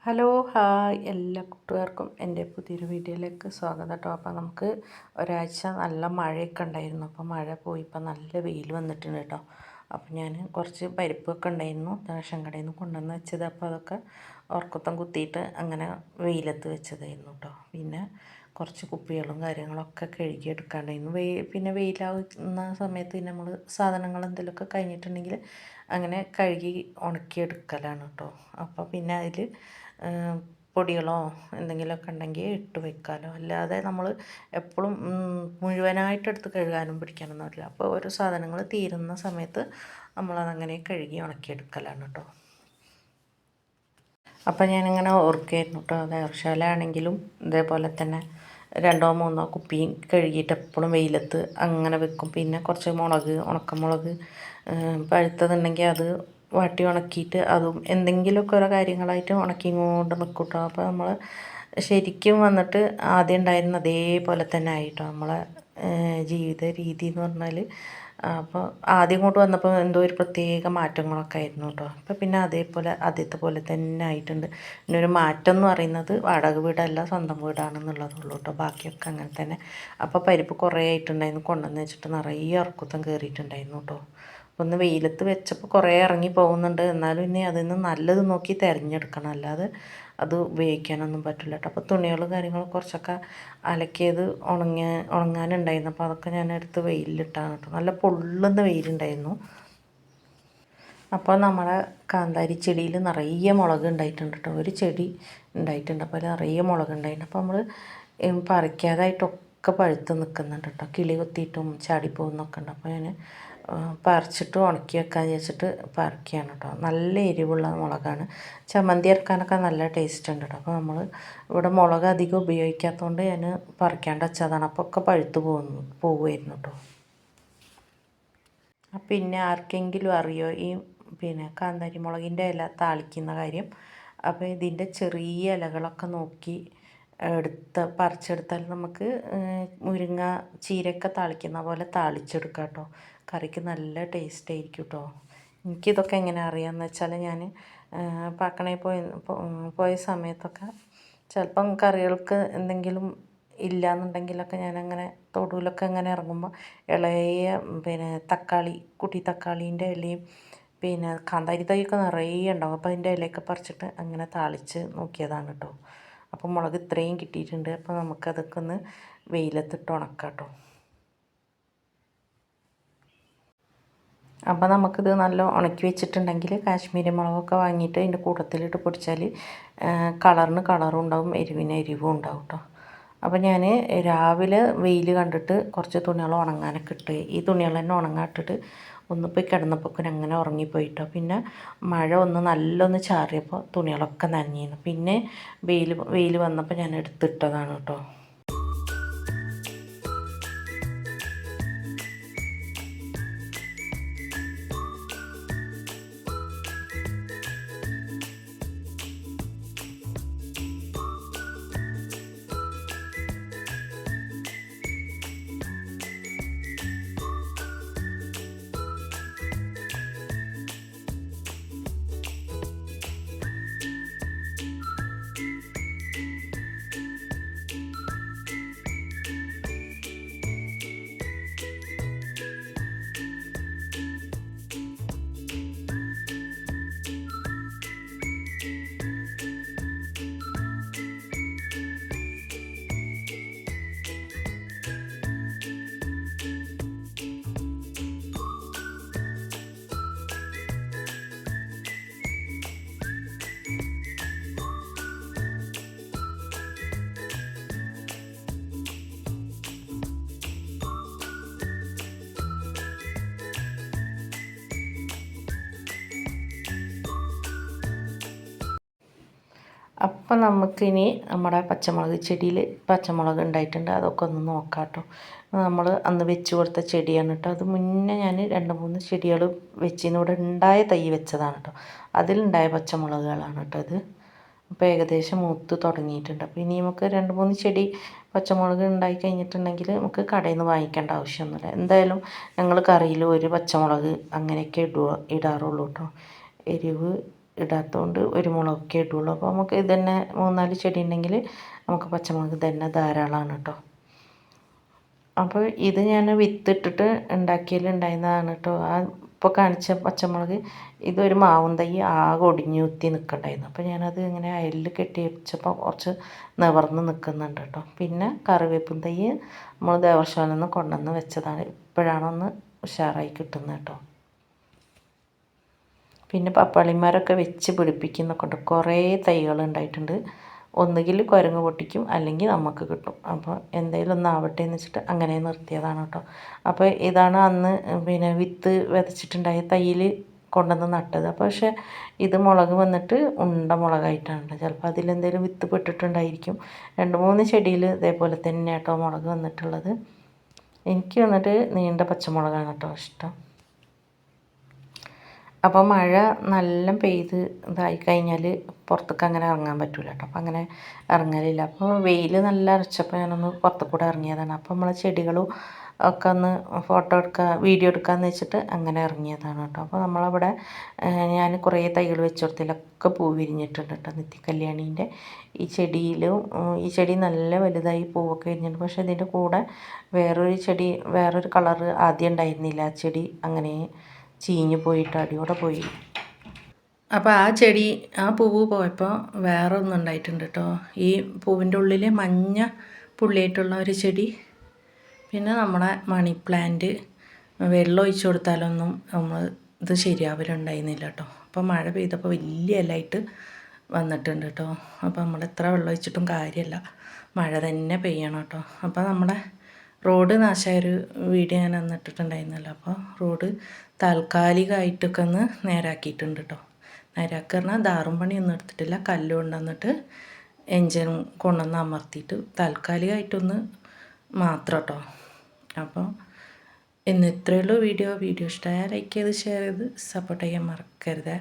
Hello hi എല്ലാ കൂട്ടുകാർക്കും എൻ്റെ പുതിയൊരു വീഡിയോയിലേക്ക് സ്വാഗതം കേട്ടോ. അപ്പോൾ നമുക്ക് ഒരാഴ്ച നല്ല മഴയൊക്കെ ഉണ്ടായിരുന്നു. അപ്പോൾ മഴ പോയി ഇപ്പോൾ നല്ല വെയിൽ വന്നിട്ടുണ്ട് കേട്ടോ. അപ്പോൾ ഞാൻ കുറച്ച് പരിപ്പൊക്കെ ഉണ്ടായിരുന്നു റേഷൻ കടയിൽ നിന്ന് കൊണ്ടുവന്ന് വെച്ചത്. അപ്പോൾ അതൊക്കെ ഉറക്കത്തം കുത്തിയിട്ട് അങ്ങനെ വെയിലത്ത് വെച്ചതായിരുന്നു കേട്ടോ. പിന്നെ കുറച്ച് കുപ്പികളും കാര്യങ്ങളൊക്കെ കഴുകി എടുക്കാണ്ടായിരുന്നു. പിന്നെ വെയിലാവുന്ന സമയത്ത് നമ്മൾ സാധനങ്ങൾ എന്തെങ്കിലുമൊക്കെ കഴിഞ്ഞിട്ടുണ്ടെങ്കിൽ അങ്ങനെ കഴുകി ഉണക്കിയെടുക്കലാണ് കേട്ടോ. അപ്പോൾ പിന്നെ അതിൽ പൊടികളോ എന്തെങ്കിലുമൊക്കെ ഉണ്ടെങ്കിൽ ഇട്ട് വെക്കാമല്ലോ. അല്ലാതെ നമ്മൾ എപ്പോഴും മുഴുവനായിട്ടെടുത്ത് കഴുകാനും പിടിക്കാനൊന്നും പറ്റില്ല. അപ്പോൾ ഓരോ സാധനങ്ങൾ തീരുന്ന സമയത്ത് നമ്മളതങ്ങനെ കഴുകി ഉണക്കിയെടുക്കലാണ് കേട്ടോ. അപ്പം ഞാനിങ്ങനെ ഓർക്കുകയായിരുന്നു കേട്ടോ. നേർശാല ആണെങ്കിലും ഇതേപോലെ തന്നെ 2 3 കുപ്പി കഴുകിയിട്ട് എപ്പോഴും വെയിലത്ത് അങ്ങനെ വെക്കും. പിന്നെ കുറച്ച് ഉണക്കമുളക് പഴുത്തതുണ്ടെങ്കിൽ അത് വാട്ടി ഉണക്കിയിട്ട് അതും എന്തെങ്കിലുമൊക്കെ ഓരോ കാര്യങ്ങളായിട്ട് ഉണക്കി കൊണ്ട് നിൽക്കും കേട്ടോ. അപ്പോൾ നമ്മൾ ശരിക്കും വന്നിട്ട് ആദ്യം ഉണ്ടായിരുന്ന അതേപോലെ തന്നെ ആയിട്ടോ നമ്മളെ ജീവിത രീതി എന്ന് പറഞ്ഞാൽ. അപ്പോൾ ആദ്യം ഇങ്ങോട്ട് വന്നപ്പോൾ എന്തോ ഒരു പ്രത്യേക മാറ്റങ്ങളൊക്കെ ആയിരുന്നു കേട്ടോ. അപ്പോൾ പിന്നെ ആദ്യത്തെ പോലെ തന്നെ ആയിട്ടുണ്ട്. പിന്നെ ഒരു മാറ്റം എന്ന് പറയുന്നത് വാടക വീടല്ല സ്വന്തം വീടാണെന്നുള്ളതുള്ളൂ കേട്ടോ. ബാക്കിയൊക്കെ അങ്ങനെ തന്നെ. അപ്പോൾ പരിപ്പ് കുറേ ആയിട്ടുണ്ടായിരുന്നു കൊണ്ടുവന്ന് വെച്ചിട്ട് നിറയെ ഉറക്കുത്തം കയറിയിട്ടുണ്ടായിരുന്നു കേട്ടോ. ഒന്ന് വെയിലത്ത് വെച്ചപ്പോൾ കുറേ ഇറങ്ങി പോകുന്നുണ്ട്. എന്നാലും ഇനി അതിൽ നിന്ന് നല്ലത് നോക്കി തിരഞ്ഞെടുക്കണം, അല്ലാതെ അത് ഉപയോഗിക്കാനൊന്നും പറ്റില്ല കേട്ടോ. അപ്പോൾ തുണികളും കാര്യങ്ങളും കുറച്ചൊക്കെ അലക്കിയത് ഉണങ്ങാനുണ്ടായിരുന്നു. അപ്പോൾ അതൊക്കെ ഞാൻ എടുത്ത് വെയിലിലിട്ടാണ് കേട്ടോ. നല്ല പൊള്ളുന്ന വെയിലുണ്ടായിരുന്നു. അപ്പോൾ നമ്മുടെ കാന്താരി ചെടിയിൽ നിറയെ മുളക് ഉണ്ടായിട്ടുണ്ട് കേട്ടോ. ഒരു ചെടി ഉണ്ടായിട്ടുണ്ട്, അപ്പോൾ അതിൽ നിറയെ മുളക് ഉണ്ടായിട്ടുണ്ട്. അപ്പോൾ നമ്മൾ പറിക്കാതായിട്ടൊക്കെ പഴുത്ത് നിൽക്കുന്നുണ്ട് കേട്ടോ. കിളി കൊത്തിയിട്ടും ചാടിപ്പോകുന്നൊക്കെ ഉണ്ട്. അപ്പോൾ ഞാൻ പറിച്ചിട്ട് ഉണക്കി വെക്കാൻ വിചാരിച്ചിട്ട് പറിക്കുകയാണ് കേട്ടോ. നല്ല എരിവുള്ള മുളകാണ്. ചമ്മന്തി അരക്കാനൊക്കെ നല്ല ടേസ്റ്റ് ഉണ്ട് കേട്ടോ. അപ്പോൾ നമ്മൾ ഇവിടെ മുളക് അധികം ഉപയോഗിക്കാത്തതുകൊണ്ട് ഞാൻ പറിക്കാണ്ട് വെച്ചതാണ്. അപ്പോൾ ഒക്കെ പഴുത്ത് പോകുമായിരുന്നു കേട്ടോ. പിന്നെ ആർക്കെങ്കിലും അറിയോ ഈ കാന്താരി മുളകിൻ്റെ ഇല താളിക്കുന്ന കാര്യം? അപ്പോൾ ഇതിൻ്റെ ചെറിയ ഇലകളൊക്കെ നോക്കി പറിച്ചെടുത്താൽ നമുക്ക് മുരിങ്ങ ചീരയൊക്കെ താളിക്കുന്ന പോലെ താളിച്ചെടുക്കാം കേട്ടോ. കറിക്ക് നല്ല ടേസ്റ്റ് ആയിരിക്കും കേട്ടോ. എനിക്കിതൊക്കെ എങ്ങനെ അറിയാമെന്ന് വെച്ചാൽ ഞാൻ പാക്കണയിൽ പോയ സമയത്തൊക്കെ ചിലപ്പം കറികൾക്ക് എന്തെങ്കിലും ഇല്ലയെന്നുണ്ടെങ്കിലൊക്കെ ഞാനങ്ങനെ തൊടുവിലൊക്കെ അങ്ങനെ ഇറങ്ങുമ്പോൾ ഇളയ കുട്ടി തക്കാളീൻ്റെ ഇലയും കാന്താരി തൈയൊക്കെ നിറയെ ഉണ്ടാവും. അപ്പോൾ അതിൻ്റെ ഇലയൊക്കെ പറിച്ചിട്ട് അങ്ങനെ താളിച്ച് നോക്കിയതാണ് കേട്ടോ. അപ്പോൾ മുളക് ഇത്രയും കിട്ടിയിട്ടുണ്ട്. അപ്പോൾ നമുക്കതൊക്കെ ഒന്ന് വെയിലത്തിട്ട് ഉണക്കാം കേട്ടോ. അപ്പോൾ നമുക്കിത് നല്ല ഉണക്കി വെച്ചിട്ടുണ്ടെങ്കിൽ കാശ്മീരി മുളകൊക്കെ വാങ്ങിയിട്ട് അതിൻ്റെ കൂട്ടത്തിലിട്ട് പൊടിച്ചാൽ കളറും ഉണ്ടാവും, എരിവും ഉണ്ടാവും കേട്ടോ. അപ്പോൾ ഞാൻ രാവിലെ വെയിൽ കണ്ടിട്ട് കുറച്ച് തുണികൾ ഉണങ്ങാനൊക്കെ ഇട്ട് ഈ തുണികൾ തന്നെ ഉണങ്ങാട്ടിട്ട് ഒന്ന് പോയി കിടന്നപ്പോൾ അങ്ങനെ ഉറങ്ങിപ്പോയിട്ടോ. പിന്നെ മഴ നല്ലൊന്ന് ചാറിയപ്പോൾ തുണികളൊക്കെ നനഞ്ഞിരുന്നു. പിന്നെ വെയിൽ വന്നപ്പോൾ ഞാൻ എടുത്തിട്ടതാണ് കേട്ടോ. അപ്പം നമുക്കിനി നമ്മുടെ പച്ചമുളക് ചെടിയിൽ പച്ചമുളക് ഉണ്ടായിട്ടുണ്ട്. അതൊക്കെ ഒന്ന് നോക്കാം കേട്ടോ. നമ്മൾ അന്ന് വെച്ച് കൊടുത്ത ചെടിയാണ് കേട്ടോ. അത് മുന്നേ ഞാൻ 2 3 ചെടികൾ വെച്ചിന്. ഇവിടെ ഉണ്ടായ തൈ വെച്ചതാണ് കേട്ടോ. അതിലുണ്ടായ പച്ചമുളകുകളാണ് കേട്ടോ ഇത്. അപ്പോൾ ഏകദേശം മൂത്ത് തുടങ്ങിയിട്ടുണ്ട്. അപ്പോൾ ഇനി നമുക്ക് 2 3 ചെടി പച്ചമുളക് ഉണ്ടായി കഴിഞ്ഞിട്ടുണ്ടെങ്കിൽ നമുക്ക് കടയിൽ നിന്ന് വാങ്ങിക്കേണ്ട ആവശ്യമൊന്നുമില്ല. എന്തായാലും ഞങ്ങൾ കറിയിൽ ഒരു പച്ചമുളക് അങ്ങനെയൊക്കെ ഇടാറുള്ളൂ കേട്ടോ. എരിവ് ഇടാത്തതുകൊണ്ട് ഒരു മുളകൊക്കെ ഇടുള്ളൂ. അപ്പോൾ നമുക്ക് ഇത് തന്നെ 3-4 ചെടി ഉണ്ടെങ്കിൽ നമുക്ക് പച്ചമുളക് തന്നെ ധാരാളമാണ് കേട്ടോ. അപ്പോൾ ഇത് ഞാൻ വിത്തിട്ടിട്ട് ഉണ്ടാക്കിയതിലുണ്ടായിരുന്നതാണ് കേട്ടോ. ആ ഇപ്പോൾ കാണിച്ച പച്ചമുളക് ഇതൊരു മാവും തൈ ആകെ ഒടിഞ്ഞ് കുത്തി നിൽക്കണ്ടായിരുന്നു. അപ്പോൾ ഞാനത് ഇങ്ങനെ അയലിൽ കെട്ടി വെച്ചപ്പോൾ കുറച്ച് നിവർന്ന് നിൽക്കുന്നുണ്ട് കേട്ടോ. പിന്നെ കറിവേപ്പും തൈ നമ്മൾ ദേവർശാലയിൽ നിന്ന് കൊണ്ടുവന്ന് വെച്ചതാണ്. ഇപ്പോഴാണൊന്ന് ഉഷാറായി കിട്ടുന്നത് കേട്ടോ. പിന്നെ പപ്പാളിമാരൊക്കെ വെച്ച് പിടിപ്പിക്കുന്നൊക്കെ ഉണ്ട്. കുറേ തൈകൾ ഉണ്ടായിട്ടുണ്ട്. ഒന്നുകിൽ കുരങ്ങ് പൊട്ടിക്കും, അല്ലെങ്കിൽ നമുക്ക് കിട്ടും. അപ്പോൾ എന്തെങ്കിലും ഒന്നാവട്ടെ എന്ന് വെച്ചിട്ട് അങ്ങനെ നിർത്തിയതാണ് കേട്ടോ. അപ്പോൾ ഇതാണ് അന്ന് പിന്നെ വിത്ത് വിതച്ചിട്ടുണ്ടായ തൈയിൽ കൊണ്ടുവന്ന് നട്ടത്. അപ്പോൾ പക്ഷേ ഇത് മുളക് വന്നിട്ട് ഉണ്ട മുളകായിട്ടാണ്. ചിലപ്പോൾ അതിലെന്തെങ്കിലും വിത്ത് പെട്ടിട്ടുണ്ടായിരിക്കും. 2-3 ചെടിയിൽ ഇതേപോലെ തന്നെ കേട്ടോ മുളക് വന്നിട്ടുള്ളത്. എനിക്ക് വന്നിട്ട് നീണ്ട പച്ചമുളകാണ് കേട്ടോ ഇഷ്ടം. അപ്പോൾ മഴ നല്ല പെയ്ത് ഇതായി കഴിഞ്ഞാൽ പുറത്തേക്ക് അങ്ങനെ ഇറങ്ങാൻ പറ്റില്ല കേട്ടോ. അപ്പോൾ അങ്ങനെ ഇറങ്ങലില്ല. അപ്പോൾ വെയിൽ നല്ല അരച്ചപ്പോൾ ഞാനൊന്ന് പുറത്ത് കൂടെ ഇറങ്ങിയതാണ്. അപ്പോൾ നമ്മളെ ചെടികളും ഒക്കെ ഒന്ന് ഫോട്ടോ എടുക്കുക, വീഡിയോ എടുക്കാമെന്ന് വെച്ചിട്ട് അങ്ങനെ ഇറങ്ങിയതാണ് കേട്ടോ. അപ്പോൾ നമ്മളവിടെ ഞാൻ കുറേ തൈകൾ വെച്ച് കൊടുത്തതിലൊക്കെ പൂ വിരിഞ്ഞിട്ടുണ്ട് കേട്ടോ. നിത്യകല്യാണീൻ്റെ ഈ ചെടിയിലും ഈ ചെടി നല്ല വലുതായി പൂവൊക്കെ വിരിഞ്ഞിട്ടുണ്ട്. പക്ഷേ ഇതിൻ്റെ കൂടെ വേറൊരു കളറ് ആദ്യം ഉണ്ടായിരുന്നില്ല. ആ ചെടി അങ്ങനെ ചീഞ്ഞ് പോയിട്ട് അടിയോടെ പോയി. അപ്പോൾ ആ പൂവ് പോയപ്പോൾ വേറെ ഒന്നും ഉണ്ടായിട്ടുണ്ട് കേട്ടോ. ഈ പൂവിൻ്റെ ഉള്ളിൽ മഞ്ഞ പുള്ളിയായിട്ടുള്ള ഒരു ചെടി. പിന്നെ നമ്മുടെ മണി പ്ലാന്റ് വെള്ളം ഒഴിച്ചു കൊടുത്താലൊന്നും ഇത് ശരിയാവലുണ്ടായിരുന്നില്ല കേട്ടോ. അപ്പോൾ മഴ പെയ്തപ്പോൾ വലിയ ഇലയായിട്ട് വന്നിട്ടുണ്ട് കേട്ടോ. അപ്പോൾ നമ്മൾ എത്ര വെള്ളം ഒഴിച്ചിട്ടും കാര്യമല്ല, മഴ തന്നെ പെയ്യണം കേട്ടോ. അപ്പോൾ നമ്മുടെ റോഡ് നാശമായൊരു വീഡിയോ ഞാൻ അന്നിട്ടിട്ടുണ്ടായിരുന്നല്ലോ. അപ്പോൾ റോഡ് താൽക്കാലികമായിട്ടൊക്കെ ഒന്ന് നേരാക്കിയിട്ടുണ്ട് കേട്ടോ. നേരാക്കി പറഞ്ഞാൽ ധാറും പണിയൊന്നും എടുത്തിട്ടില്ല. കല്ല് കൊണ്ടുവന്നിട്ട് എൻജിൻ കൊണ്ടുവന്ന് അമർത്തിയിട്ട് താൽക്കാലികമായിട്ടൊന്ന് മാത്രം കേട്ടോ. അപ്പോൾ ഇന്ന് ഇത്രയേ ഉള്ളൂ വീഡിയോ ഇഷ്ടമായാൽ ലൈക്ക് ചെയ്ത് ഷെയർ ചെയ്ത് സപ്പോർട്ട് ചെയ്യാൻ മറക്കരുത്.